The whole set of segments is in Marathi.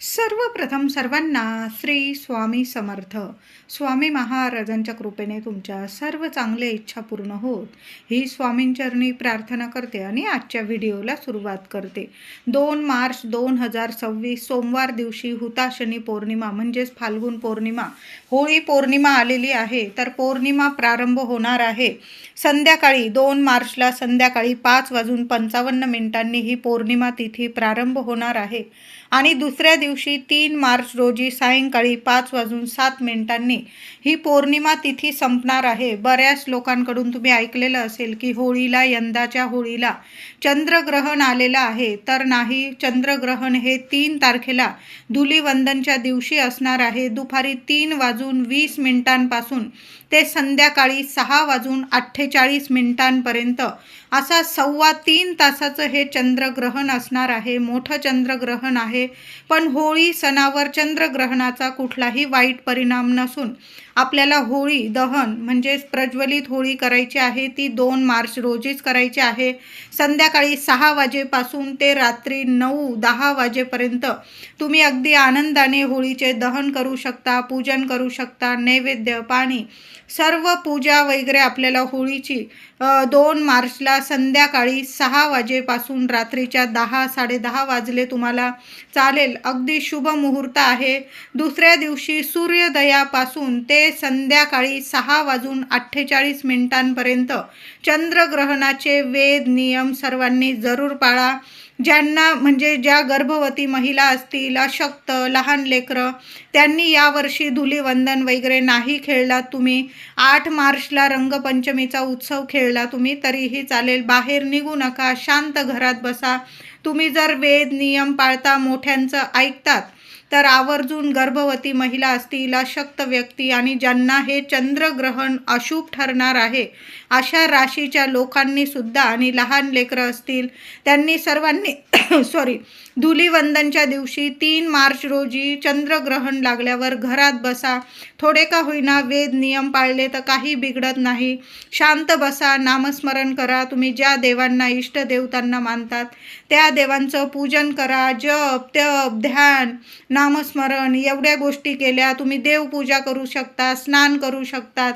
सर्वप्रथम सर्वांना श्री स्वामी समर्थ. स्वामी महाराजांच्या कृपेने तुमच्या सर्व चांगल्या इच्छा पूर्ण होत ही स्वामींचरणी प्रार्थना करते आणि आजच्या व्हिडिओला सुरुवात करते. 2 मार्च 2026 सोमवार दिवशी हुताशनी पौर्णिमा म्हणजेच फाल्गुन पौर्णिमा, होळी पौर्णिमा आलेली आहे. तर पौर्णिमा प्रारंभ होणार आहे संध्याकाळी 2 मार्चला संध्याकाळी 5:55 ही पौर्णिमा तिथी प्रारंभ होणार आहे आणि दुसऱ्या दिवशी 3 मार्च रोजी सायंकाळी 5:07 ही पौर्णिमा तिथी संपणार आहे. बऱ्याच लोकांकडून तुम्ही ऐकलेलं असेल की होळीला, यंदाच्या होळीला चंद्रग्रहण आलेलं आहे. तर नाही, चंद्रग्रहण हे 3 तारखेला धुलिवंदनच्या दिवशी असणार आहे. दुपारी 3:20 ते संध्याकाळी 6:48 असा 3.25 तासाचं हे चंद्रग्रहण असणार आहे. मोठं चंद्रग्रहण आहे, पण होळी सणावर चंद्रग्रहणाचा कुठलाही वाईट परिणाम नसून आपल्याला होळी दहन म्हणजेच प्रज्वलित होळी करायची आहे. ती 2 मार्च रोजीच करायची आहे. संध्याकाळी 6 वाजेपासून ते रात्री 9-10 वाजेपर्यंत तुम्ही अगदी आनंदाने होळीचे दहन करू शकता, पूजन करू शकता. नैवेद्य, पाणी, सर्व पूजा वगैरे आपल्याला होळीची 2 मार्चला संध्याकाळी 6 वाजेपासून रात्रीच्या 10-10:30 वाजले तुम्हाला चालेल. अगदी शुभ मुहूर्त आहे. दुसऱ्या दिवशी सूर्योदयापासून ते संध्याकाळी 6:48 चंद्रग्रहणाचे वेद नियम सर्वांनी जरूर पाळा. ज्यांना म्हणजे ज्या गर्भवती महिला असतील, अशक्त, लहान लेकरं, त्यांनी यावर्षी धुलिवंदन वगैरे नाही खेळला. तुम्ही 8 मार्चला रंगपंचमीचा उत्सव खेळला तुम्ही तरीही चालेल. बाहेर निघू नका, शांत घरात बसा. तुम्ही जर वेद नियम पाळता, मोठ्यांचं ऐकतात, तर आवर्जून गर्भवती महिला असतील, अशक्त व्यक्ती आणि ज्यांना हे चंद्रग्रहण अशुभ ठरणार आहे अशा राशीच्या लोकांनी सुद्धा आणि लहान लेकरं असतील त्यांनी सर्वांनी धुलिवंदनच्या दिवशी 3 मार्च रोजी चंद्रग्रहण लागल्यावर घरात बसा. थोडे का होईना वेद नियम पाळले तर काही बिघडत नाही. शांत बसा, नामस्मरण करा. तुम्ही ज्या देवांना, इष्टदेवतांना मानतात त्या देवांचं पूजन करा. जप, तप, ध्यान, नामस्मरण एवढ्या गोष्टी केल्या. तुम्ही देवपूजा करू शकता, स्नान करू शकतात.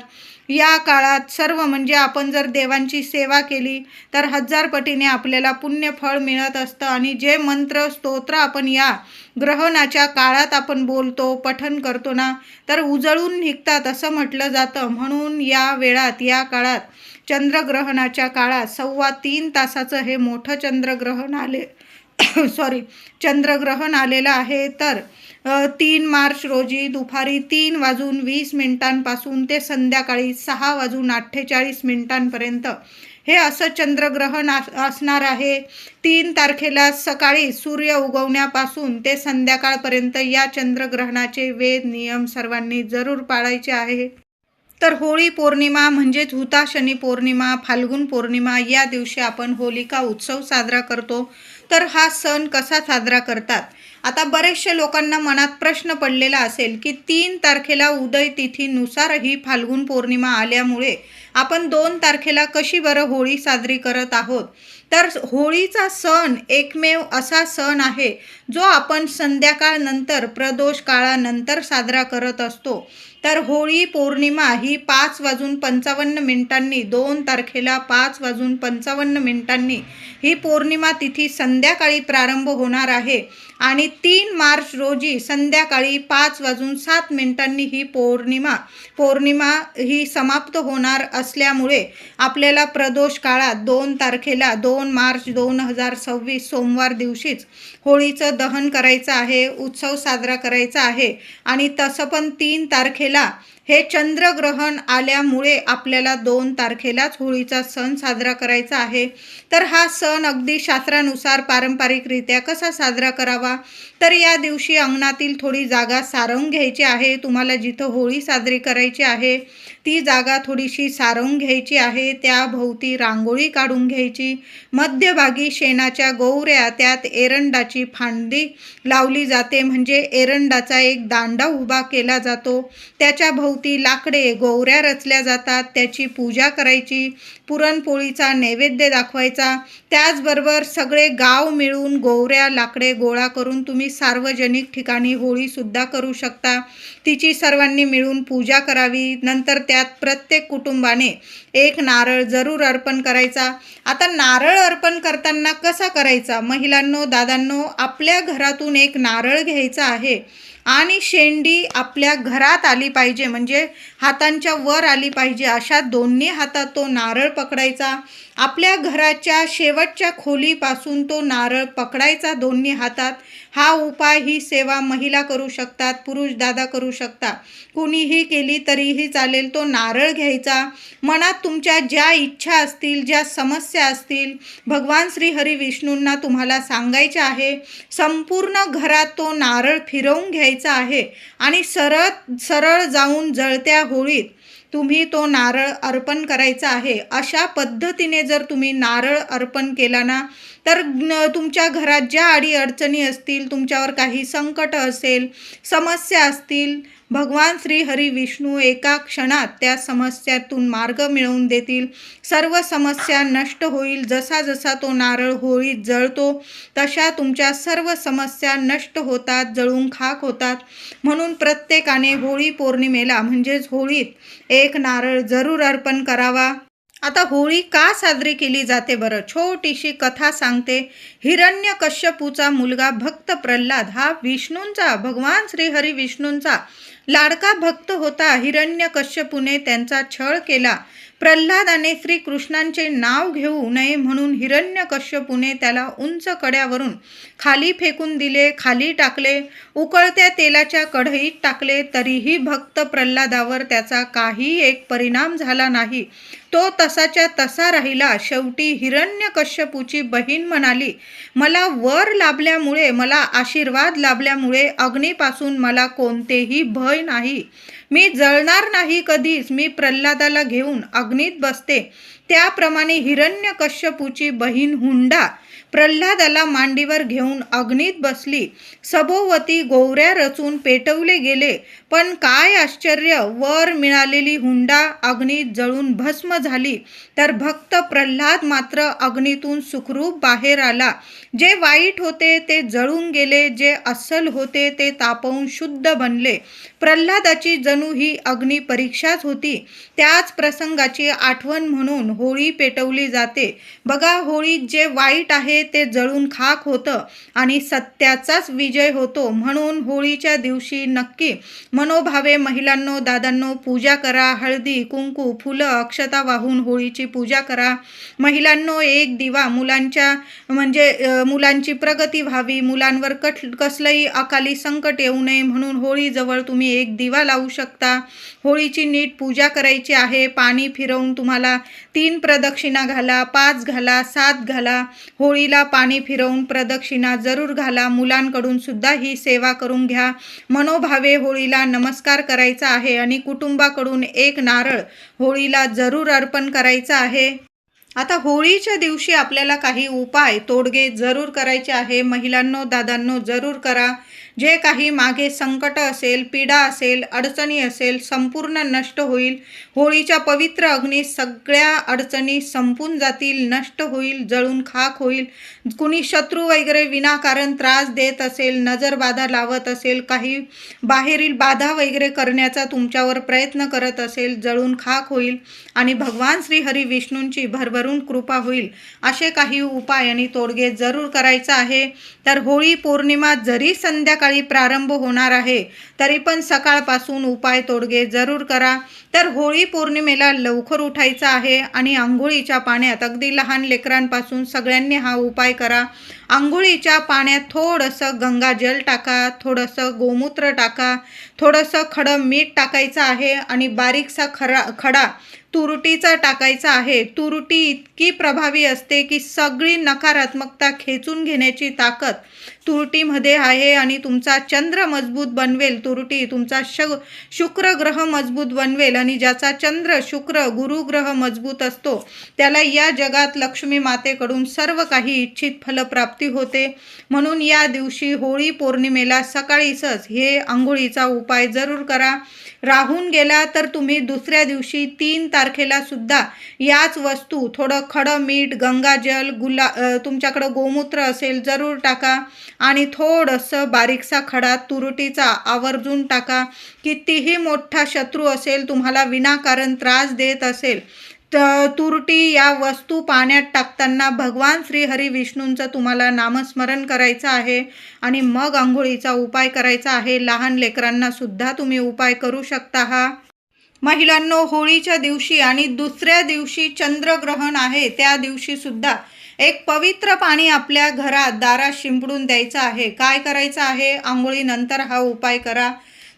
या काळात सर्व म्हणजे आपण जर देवांची सेवा केली तर 1000 पटीने आपल्याला पुण्यफळ मिळत असतं. आणि जे मंत्र, स्तोत्र आपण या ग्रहणाच्या काळात आपण बोलतो, पठण करतो ना, तर उजळून निघतात असं म्हटलं जातं. म्हणून या वेळात, या काळात, चंद्रग्रहणाच्या काळात 3.25 तासाचं हे मोठं चंद्रग्रहण आलेलं आहे. तर 3 मार्च रोजी दुपारी 3:20 ते संध्याकाळी 6:48 हे असं चंद्रग्रहण असणार आहे. 3 तारखेला सकाळी सूर्य उगवण्यापासून ते संध्याकाळपर्यंत या चंद्रग्रहणाचे वेद नियम सर्वांनी जरूर पाळायचे आहे. तर होळी पौर्णिमा म्हणजेच हुताशनी पौर्णिमा, फाल्गुन पौर्णिमा या दिवशी आपण होलिका उत्सव साजरा करतो. तर हा सण कसा साजरा करतात? आता बरेचशा लोकांना मनात प्रश्न पडलेला असेल की 3 तारखेला उदय तिथीनुसार ही फाल्गुन पौर्णिमा आल्यामुळे आपण 2 तारखेला कशी बरं होळी साजरी करत आहोत? तर होळीचा सण एकमेव असा सण आहे जो आपण संध्याकाळ नंतर, प्रदोष काळानंतर साजरा करत असतो. तर होळी पौर्णिमा ही 5:55 2 तारखेला 5:55 ही पौर्णिमा तिथी संध्याकाळी प्रारंभ होणार आहे आणि 3 मार्च रोजी संध्याकाळी 5:07 ही पौर्णिमा ही समाप्त होणार असल्यामुळे आपल्याला प्रदोष काळात 2 तारखेला 2 मार्च 2026 सोमवार दिवशीच होळीचं दहन करायचं आहे, उत्सव साजरा करायचा आहे. आणि तसं पण 3 तारखेला हे चंद्रग्रहण आल्यामुळे आपल्याला 2 तारखेलाच होळीचा सण साजरा करायचा आहे. तर हा सण अगदी शास्त्रानुसार पारंपरिकरित्या कसा साजरा करावा? तर या दिवशी अंगणातील थोडी जागा सारवून घ्यायची आहे. तुम्हाला जिथं होळी साजरी करायची आहे ती जागा थोडीशी सारवून घ्यायची आहे. त्याभोवती रांगोळी काढून घ्यायची. मध्यभागी शेणाच्या गोवऱ्या, त्यात एरंडाची फांदी लावली जाते, म्हणजे एरंडाचा एक दांडा उभा केला जातो. त्याच्या भोवती लाकडे गोवऱ्या रचल्या जातात. त्याची पूजा करायची. पुरणपोळीचा नैवेद्य दाखवायचा. त्याचबरोबर सगळे गाव मिळून गोवऱ्या लाकडे गोळा करून तुम्ही सार्वजनिक ठिकाणी होळीसुद्धा करू शकता. तिची सर्वांनी मिळून पूजा करावी. नंतर त्यात प्रत्येक कुटुंबाने एक नारळ जरूर अर्पण करायचा. आता नारळ अर्पण करताना कसा करायचा? महिलांनो, दादांनो, आपल्या घरातून एक नारळ घ्यायचा आहे आणि शेंडी आपल्या घरात आली पाहिजे, म्हणजे हातांच्या वर आली पाहिजे. अशा दोन्ही हातात तो नारळ पकडायचा. आपल्या घराच्या शेवटच्या खोलीपासून तो नारळ पकडायचा दोन्ही हातात. हा उपाय, ही सेवा महिला करू शकतात, पुरुष दादा करू शकता, कुणीही केली तरीही चालेल. तो नारळ घ्यायचा. मनात तुमच्या ज्या इच्छा असतील, ज्या समस्या असतील, भगवान श्री हरी विष्णूंना तुम्हाला सांगायच्या आहे. संपूर्ण घरात तो नारळ फिरवून घ्यायचा आहे आणि सरळ जाऊन जळत्या होळीत तुम्ही तो नारळ अर्पण करायचा आहे. अशा पद्धतीने जर तुम्ही नारळ अर्पण केला ना, तर तुमच्या घरात ज्या अडीअडचणी असतील, तुमच्यावर काही संकट असेल, समस्या असतील, भगवान श्री हरी विष्णू एका क्षणात त्या समस्यातून मार्ग मिळवून देतील. सर्व समस्या नष्ट होईल. जसा जसा तो नारळ होळीत जळतो तशा तुमच्या सर्व समस्या नष्ट होतात, जळून खाक होतात. म्हणून प्रत्येकाने होळी पौर्णिमेला म्हणजेच होळीत एक नारळ जरूर अर्पण करावा. आता होळी का साजरी केली जाते बरं? छोटीशी कथा सांगते. हिरण्यकश्यपूचा मुलगा भक्त प्रल्हाद हा विष्णूंचा, भगवान श्री हरी विष्णूंचा लाडका भक्त होता. हिरण्यकश्यपूने त्यांचा छळ केला. प्रल्हादाने श्रीकृष्णांचे नाव घेऊ नये म्हणून हिरण्यकश्यपूने त्याला उंच कड्यावरून खाली फेकून दिले, खाली टाकले, उकळत्या तेलाच्या कढईत टाकले. तरीही भक्त प्रल्हादावर त्याचा काही एक परिणाम झाला नाही. तो तसाच्या तसा राहिला. शेवटी हिरण्यकश्यपूची बहीण म्हणाली, मला वर लाभल्यामुळे, मला आशीर्वाद लाभल्यामुळे अग्नीपासून मला कोणतेही भय नाही. मी जळणार नाही कधीच. मी प्रल्हादाला घेऊन अग्नीत बसते. त्याप्रमाणे हिरण्यकश्यपूची बहीण हुंडा प्रल्हादाला मांडीवर घेऊन अग्नीत बसली. सभोवती गोवऱ्या रचून पेटवले गेले. पण काय आश्चर्य, वर मिळालेली हुंडा अग्नीत जळून भस्म झाली, तर भक्त प्रल्हाद मात्र अग्नीतून सुखरूप बाहेर आला. जे वाईट होते ते जळून गेले, जे अस्सल होते ते तापवून शुद्ध बनले. प्रल्हादाची जणू ही अग्नी परीक्षाच होती. त्याच प्रसंगाची आठवण म्हणून होळी पेटवली जाते. बघा, होळीत जे वाईट आहे ते जळून खाक होतं आणि सत्याचाच विजय होतो. म्हणून होळीच्या दिवशी नक्की मनोभावे महिलांनो, दादांनो, पूजा करा. हळदी, कुंकू, फुलं, अक्षता वाहून होळीची पूजा करा. महिलांनो, एक दिवा मुलांची प्रगती व्हावी, मुलांवर कसलंही अकाली संकट येऊ नये म्हणून होळीजवळ तुम्ही एक दिवा लावू शकता. होळीची नीट पूजा करायची आहे. पाणी फिरवून तुम्हाला 3 प्रदक्षिणा घाला, 5 घाला, 7 घाला. होळीला पाणी फिरवून प्रदक्षिणा जरूर घाला. मुलांकडून सुद्धा ही सेवा करून घ्या. मनोभावे होळीला नमस्कार करायचा आहे आणि कुटुंबाकडून एक नारळ होळीला जरूर अर्पण करायचा आहे. आता होळीच्या दिवशी आपल्याला काही उपाय, तोडगे जरूर करायचे आहे. महिलांनो, दादांनो, जरूर करा. जे काही मागे संकट असेल, पीडा असेल, अडचणी असेल, संपूर्ण नष्ट होईल. होळीच्या पवित्र अग्नीत सगळ्या अडचणी संपून जातील, नष्ट होईल, जळून खाक होईल. कुणी शत्रू वगैरे विनाकारण त्रास देत असेल, नजर बाधा लावत असेल, काही बाहेरील बाधा वगैरे करण्याचा तुमच्यावर प्रयत्न करत असेल, जळून खाक होईल आणि भगवान श्री हरी विष्णूंची भरभरून कृपा होईल. असे काही उपाय आणि तोडगे जरूर करायचा आहे. तर होळी पौर्णिमा जरी संध्याकाळी प्रारंभ होणार आहे, तरी पण सकाळपासून उपाय तोडगे जरूर करा. तर होळी पौर्णिमेला लवकर उठायचं आहे आणि आंघोळीच्या पाण्यात, अगदी लहान लेकरांपासून सगळ्यांनी हा उपाय करा. आंघोळीच्या पाण्यात थोडंसं गंगाजल टाका, थोडंसं गोमूत्र टाका, थोडंसं खडं मीठ टाकायचं आहे आणि बारीकसा खडा तुरटीचा टाकायचा आहे. तुरटी इतकी प्रभावी असते की सगळी नकारात्मकता खेचून घेण्याची ताकद तुरटीमध्ये आहे आणि तुमचा चंद्र मजबूत बनवेल. तुरटी तुमचा शुक्र ग्रह मजबूत बनवेल आणि ज्याचा चंद्र शुक्र गुरु ग्रह मजबूत असतो त्याला या जगात लक्ष्मी मातेकडून सर्व काही इच्छित फलप्राप्ती होते. म्हणून या दिवशी होळी पौर्णिमेला सकाळीच हे आंघोळीचा उपाय जरूर करा. राहून गेला तर तुम्ही दुसऱ्या दिवशी 3 तारखेला सुद्धा याच वस्तू थोडं खडं मीठ, गंगाजल, तुमच्याकडं गोमूत्र असेल जरूर टाका आणि थोडंसं बारीकसा खडा तुरटीचा आवर्जून टाका. कितीही मोठा शत्रू असेल तुम्हाला विनाकारण त्रास देत असेल तुरटी या वस्तू पाण्यात टाकताना भगवान श्री हरी विष्णूंचं तुम्हाला नामस्मरण करायचं आहे आणि मग आंघोळीचा उपाय करायचा आहे. लहान लेकरांना सुद्धा तुम्ही उपाय करू शकता. हा महिलांनो, होळीच्या दिवशी आणि दुसऱ्या दिवशी चंद्रग्रहण आहे त्या दिवशी सुद्धा एक पवित्र पाणी आपल्या घरात दारात शिंपडून द्यायचं आहे. काय करायचं आहे? आंघोळीनंतर हा उपाय करा.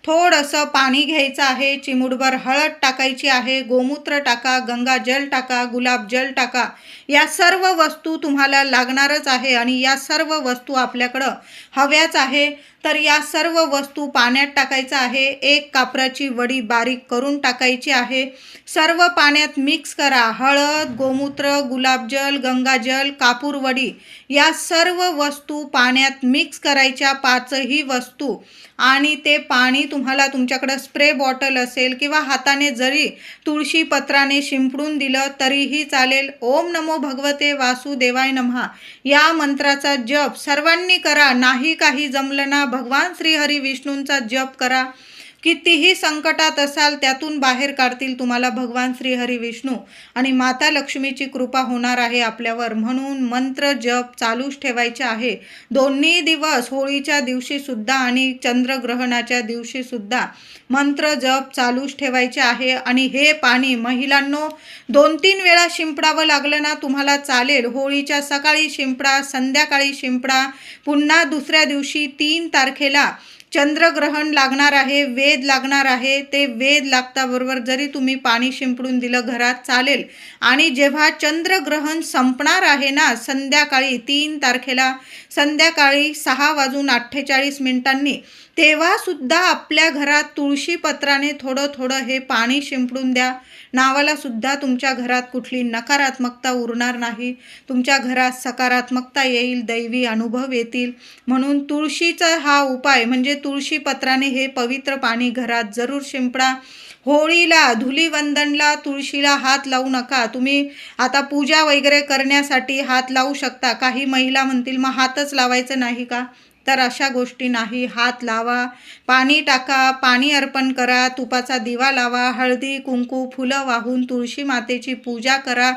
थोडंसं पाणी घ्यायचं आहे, चिमूटभर हळद टाकायची आहे, गोमूत्र टाका, गंगाजल टाका, गुलाबजल टाका. या सर्व वस्तू तुम्हाला लागणारच आहे आणि या सर्व वस्तू आपल्याकडं हव्याच आहे. तर या सर्व वस्तू पाण्यात टाकायचं आहे. एक कापराची वडी बारीक करून टाकायची आहे. सर्व पाण्यात मिक्स करा. हळद, गोमूत्र, गुलाबजल, गंगाजल, कापूर वडी या सर्व वस्तू पाण्यात मिक्स करायच्या, 5ही वस्तू. आणि ते पाणी तुम्हाला तुमच्याकडं स्प्रे बॉटल असेल किंवा हाताने जरी तुळशी पत्राने शिंपडून दिलं तरीही चालेल. ओम नमो भगवते वासुदेवाय नमः या मंत्राचा जप सर्वांनी करा. नाही काही जमलं ना, भगवान श्री हरी विष्णूंचा जप करा. कितीही संकटात असाल त्यातून बाहेर काढतील तुम्हाला भगवान श्री हरी विष्णू आणि माता लक्ष्मीची कृपा होणार आहे आपल्यावर. म्हणून मंत्र जप चालूच ठेवायचे आहे दोन्ही दिवस, होळीच्या दिवशी सुद्धा आणि चंद्रग्रहणाच्या दिवशी सुद्धा मंत्र जप चालूच ठेवायचे आहे. आणि हे पाणी महिलांनो 2-3 वेळा शिंपडावं लागलं ना तुम्हाला चालेल. होळीच्या सकाळी शिंपडा, संध्याकाळी शिंपडा. पुन्हा दुसऱ्या दिवशी 3 तारखेला चंद्रग्रहण लागणार आहे, वेद लागणार आहे. ते वेद लागताबरोबर जरी तुम्ही पाणी शिंपडून दिलं घरात चालेल. आणि जेव्हा चंद्रग्रहण संपणार आहे ना संध्याकाळी 3 तारखेला संध्याकाळी 6:48 तेव्हा सुद्धा आपल्या घरात तुळशी पत्राने थोडं थोडं हे पाणी शिंपडून द्या. नावाला सुद्धा तुमच्या घरात कुठली नकारात्मकता उरणार नाही. तुमच्या घरात सकारात्मकता येईल, दैवी अनुभव येतील. म्हणून तुळशीचा हा उपाय म्हणजे तुळशी पत्राने हे पवित्र पाणी घरात जरूर शिंपडा. होळीला, धुलीवंदनला तुळशीला हात लावू नका. तुम्ही आता पूजा वगैरे करण्यासाठी हात लावू शकता. काही महिला म्हणतील मग हातच लावायचं नाही का? तर अशा गोष्टी नाही. हात लावा, पाणी टाका, पाणी अर्पण करा, तुपाचा दिवा लावा, हळदी कुंकू फुलं वाहून तुळशी मातेची पूजा करा.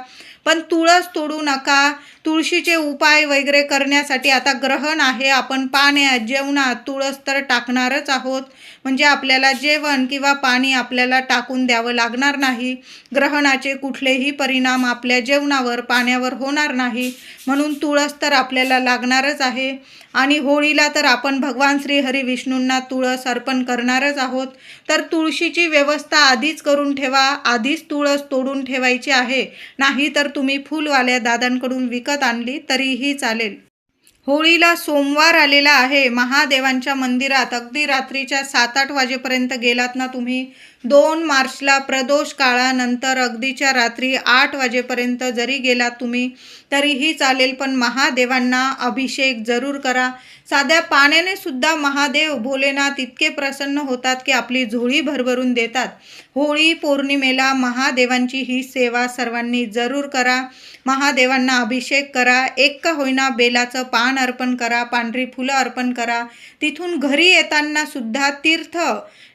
पण तुळस तोडू नका. तुळशीचे उपाय वगैरे करण्यासाठी आता ग्रहण आहे, आपण पाण्यात जेवणात तुळस तर टाकणारच आहोत. म्हणजे आपल्याला जेवण किंवा पाणी आपल्याला टाकून द्यावं लागणार नाही. ग्रहणाचे कुठलेही परिणाम आपल्या जेवणावर पाण्यावर होणार नाही. म्हणून तुळस तर आपल्याला लागणारच आहे. आणि होळीला तर आपण भगवान श्री हरी विष्णूंना तुळस अर्पण करणारच आहोत. तर तुळशीची व्यवस्था आधीच करून ठेवा. आधीच तुळस तोडून ठेवायची आहे. नाही तर तुम्ही फुलवाल्या दादांकडून विकत आणली तरीही चालेल. होळीला सोमवार आलेला आहे. महादेवांच्या मंदिरात अगदी रात्रीच्या 7-8 वाजेपर्यंत गेलात ना तुम्ही, 2 मार्चला प्रदोष काळानंतर अगदीच्या रात्री 8 वाजेपर्यंत जरी गेलात तुम्ही तरीही चालेल. पण महादेवांना अभिषेक जरूर करा. साध्या पाण्याने सुद्धा महादेव भोलेनाथ इतके प्रसन्न होतात की आपली झोळी भरभरून देतात. होळी पौर्णिमेला महादेवांची ही सेवा सर्वांनी जरूर करा. महादेवांना अभिषेक करा. एक का होईना बेलाचं पान अर्पण करा, पांढरी फुलं अर्पण करा. तिथून घरी येताना सुद्धा तीर्थ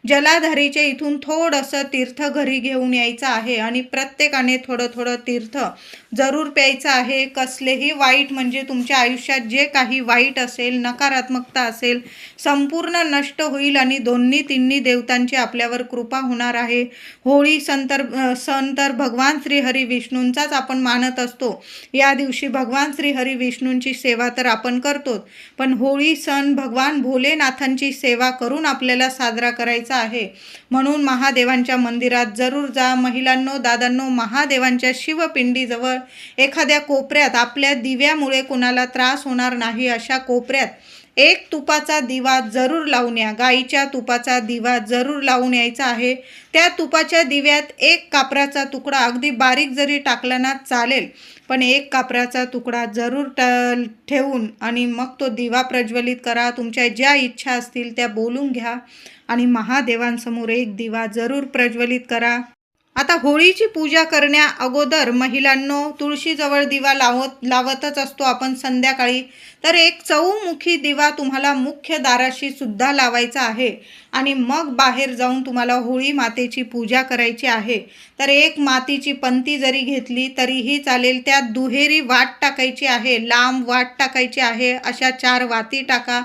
जलाधारीचे इथून थोडंसं तीर्थ घरी घेऊन यायचं आहे आणि प्रत्येकाने थोडं थोडं तीर्थ जरूर प्यायचं आहे. कसलेही वाईट म्हणजे तुमच्या आयुष्यात जे काही वाईट असेल, नकारात्मकता असेल, संपूर्ण नष्ट होईल आणि दोन्ही तिन्ही देवतांची आपल्यावर कृपा होणार आहे. होळी सण तर भगवान श्री हरी विष्णूंचाच आपण मानत असतो. या दिवशी भगवान श्री हरी विष्णूंची सेवा तर आपण आपण करतो, पण होळी सण भगवान भोलेनाथांची सेवा करून आपल्याला साजरा करायचा आहे. म्हणून महादेवांच्या मंदिरात जरूर जा. महिलांनो, दादांनो, महादेवांच्या शिवपिंडीजवळ एखाद्या कोपऱ्यात आपल्या दिव्यामुळे कुणाला त्रास होणार नाही अशा कोपऱ्यात एक तुपाचा दिवा जरूर लावून या. गाईच्या तुपाचा दिवा जरूर लावून यायचा आहे. त्या तुपाच्या दिव्यात एक कापराचा तुकडा, अगदी बारीक जरी टाकला ना चालेल, पण एक कापराचा तुकडा जरूर ठेवून आणि मग तो दिवा प्रज्वलित करा. तुमच्या ज्या इच्छा असतील त्या बोलून घ्या आणि महादेवांसमोर एक दिवा जरूर प्रज्वलित करा. आता होळीची पूजा करण्या अगोदर महिलांनो, तुळशीजवळ दिवा लावतच असतो आपण संध्याकाळी, तर एक चौमुखी दिवा तुम्हाला मुख्य दाराशी सुद्धा लावायचा आहे आणि मग बाहेर जाऊन तुम्हाला होळी मातेची पूजा करायची आहे. तर एक मातीची पंती जरी घेतली तरीही चालेल. त्यात दुहेरी वात टाकायची आहे, लांब वात टाकायची आहे. अशा 4 वाती टाका.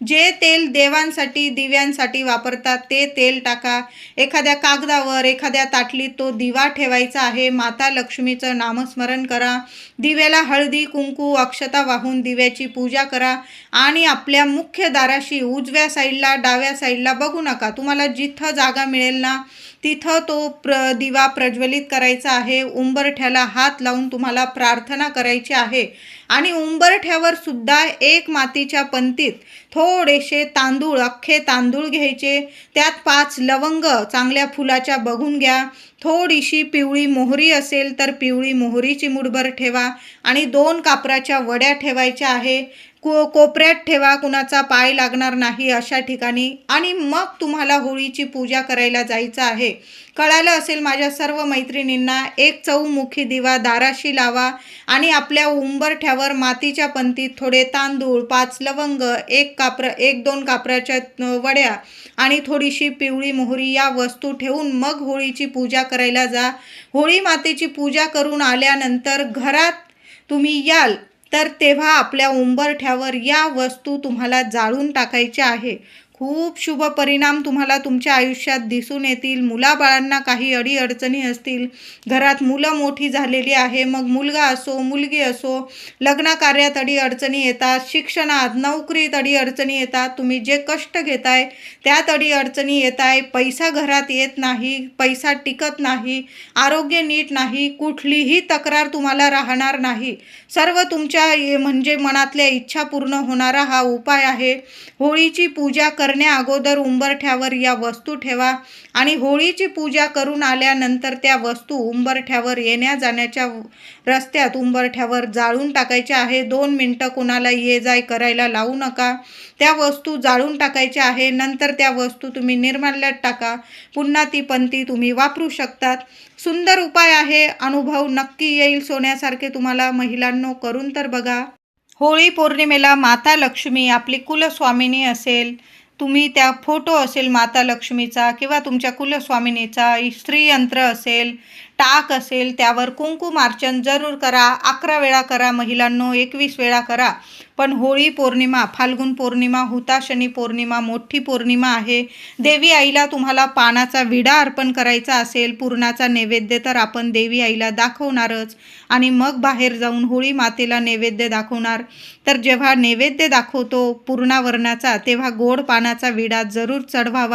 जे तेल देवांसाठी दिव्यांसाठी वापरतात ते तेल टाका. एखाद्या कागदावर, एखाद्या ताटलीत तो दिवा ठेवायचा आहे. माता लक्ष्मीचं नामस्मरण करा. दिव्याला हळदी कुंकू अक्षता वाहून दिव्याची पूजा करा आणि आपल्या मुख्य दाराशी उजव्या साईडला डाव्या साईडला बघू नका, तुम्हाला जिथं जागा मिळेल ना तिथं तो दिवा प्रज्वलित करायचा आहे. उंबरठ्याला हात लावून तुम्हाला प्रार्थना करायची आहे आणि उंबरठ्यावर सुद्धा एक मातीच्या पंतीत थोडेसे तांदूळ, अख्खे तांदूळ घ्यायचे. त्यात 5 लवंग चांगल्या फुलाच्या बघून घ्या. थोडीशी पिवळी मोहरी असेल तर पिवळी मोहरीची मुठभर ठेवा आणि 2 कापराच्या वड्या ठेवायच्या आहे. कोपऱ्यात ठेवा, कुणाचा पाय लागणार नाही अशा ठिकाणी. आणि मग तुम्हाला होळीची पूजा करायला जायचं आहे. कळालं असेल माझ्या सर्व मैत्रिणींना. एक चौमुखी दिवा दाराशी लावा आणि आपल्या उंबरठ्यावर मातीच्या पंतीत थोडे तांदूळ, 5 लवंग, 1-2 कापराच्या वड्या आणि थोडीशी पिवळी मोहरी या वस्तू ठेवून मग होळीची पूजा करायला जा. होळी मातेची पूजा करून आल्यानंतर घरात तुम्ही याल तर तेव्हा आपल्या उंबरठ्यावर या वस्तू तुम्हाला जाळून टाकायच्या आहे. खूप शुभ परिणाम तुम्हाला तुमच्या आयुष्यात दिसून येतील. मुलाबाळांना काही अडीअडचणी असतील, घरात मुलं मोठी झालेली आहे, मग मुलगा असो मुलगी असो, लग्नकार्यात अडीअडचणी येतात, शिक्षणात नोकरीत अडीअडचणी येतात, तुम्ही जे कष्ट घेताय त्यात अडीअडचणी येत आहे, पैसा घरात येत नाही, पैसा टिकत नाही, आरोग्य नीट नाही, कुठलीही तक्रार तुम्हाला राहणार नाही. सर्व तुमच्या म्हणजे मनातल्या इच्छा पूर्ण होणारा हा उपाय आहे. होळीची पूजा करण्या अगोदर उंबरठ्यावर या वस्तू ठेवा आणि होळीची पूजा करून आल्यानंतर त्या वस्तू उंबरठ्यावर येण्या जाण्याच्या रस्त्यात उंबरठ्यावर जाळून टाकायच्या आहे. 2 मिनटं कुणाला ये जाय करायला लावू नका. त्या वस्तू जाळून टाकायच्या आहे. नंतर त्या वस्तू तुम्ही निर्माल्यात टाका. पुन्हा ती पंती तुम्ही वापरू शकतात. सुंदर उपाय आहे. अनुभव नक्की येईल सोन्यासारखे तुम्हाला. महिलांनो, करून तर बघा. होळी पौर्णिमेला माता लक्ष्मी आपली कुलस्वामिनी असेल, तुम्ही त्या फोटो असेल माता लक्ष्मीचा किंवा तुमच्या कुलस्वामिनीचा, श्रीयंत्र असेल, टाक असेल, त्यावर कुंकुमार्चन जरूर करा. 11 वेळा करा महिलांनो, 21 वेळा करा. पण होळी पौर्णिमा, फाल्गुन पौर्णिमा, हुताशनी पौर्णिमा मोठी पौर्णिमा आहे. देवी आईला तुम्हाला पानाचा विडा अर्पण करायचा असेल, पुरणाचा नैवेद्य तर आपण देवी आईला दाखवणारच आणि मग बाहेर जाऊन होळी मातेला नैवेद्य दाखवणार. तर जेव्हा नैवेद्य दाखवतो पुरणावरणाचा तेव्हा गोड पानाचा विडा जरूर चढवावा.